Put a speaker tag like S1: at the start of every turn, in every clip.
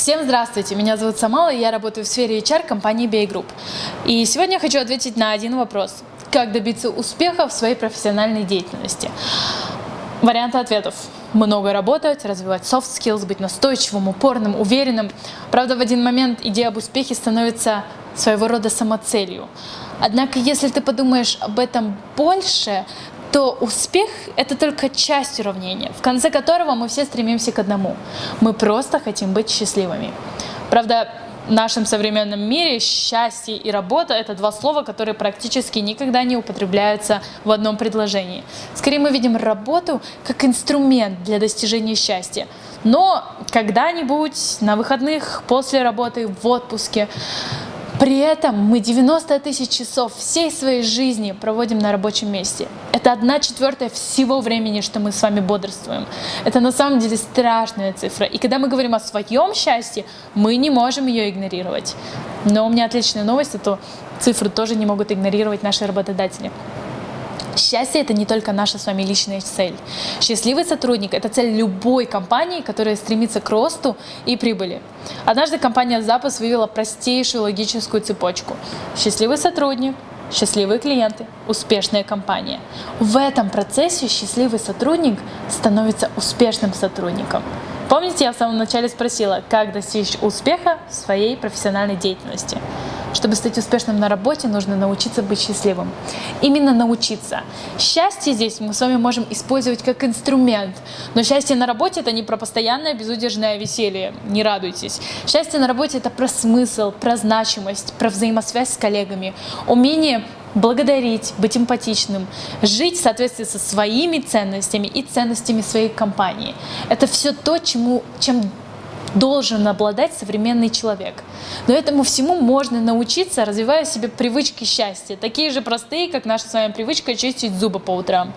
S1: Всем здравствуйте, меня зовут Самала, и я работаю в сфере HR компании BA Group. И сегодня я хочу ответить на один вопрос. Как добиться успеха в своей профессиональной деятельности? Варианты ответов. Много работать, развивать soft skills, быть настойчивым, упорным, уверенным. Правда, в один момент идея об успехе становится своего рода самоцелью. Однако, если ты подумаешь об этом больше, то успех – это только часть уравнения, в конце которого мы все стремимся к одному. Мы просто хотим быть счастливыми. Правда, в нашем современном мире счастье и работа – это два слова, которые практически никогда не употребляются в одном предложении. Скорее, мы видим работу как инструмент для достижения счастья. Но когда-нибудь на выходных, после работы, в отпуске, при этом мы 90 тысяч часов всей своей жизни проводим на рабочем месте. Это 1/4 всего времени, что мы с вами бодрствуем. Это на самом деле страшная цифра. И когда мы говорим о своем счастье, мы не можем ее игнорировать. Но у меня отличная новость, эту цифру тоже не могут игнорировать наши работодатели. Счастье – это не только наша с вами личная цель. Счастливый сотрудник – это цель любой компании, которая стремится к росту и прибыли. Однажды компания Zappos вывела простейшую логическую цепочку. Счастливый сотрудник, счастливые клиенты, успешная компания. В этом процессе счастливый сотрудник становится успешным сотрудником. Помните, я в самом начале спросила, как достичь успеха в своей профессиональной деятельности? Чтобы стать успешным на работе, нужно научиться быть счастливым. Именно научиться. Счастье здесь мы с вами можем использовать как инструмент. Но счастье на работе – это не про постоянное безудержное веселье. Не радуйтесь. Счастье на работе – это про смысл, про значимость, про взаимосвязь с коллегами, умение благодарить, быть эмпатичным, жить в соответствии со своими ценностями и ценностями своей компании. Это все то, чем должен обладать современный человек. Но этому всему можно научиться, развивая в себе привычки счастья, такие же простые, как наша с вами привычка чистить зубы по утрам.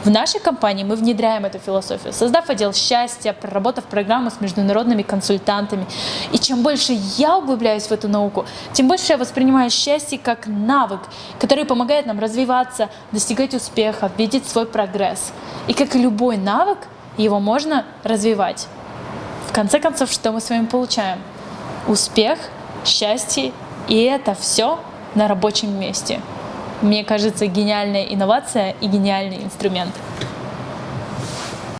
S1: В нашей компании мы внедряем эту философию, создав отдел счастья, проработав программу с международными консультантами. И чем больше я углубляюсь в эту науку, тем больше я воспринимаю счастье как навык, который помогает нам развиваться, достигать успеха, видеть свой прогресс. И как и любой навык, его можно развивать. В конце концов, что мы с вами получаем? Успех, счастье, и это все на рабочем месте. Мне кажется, гениальная инновация и гениальный инструмент.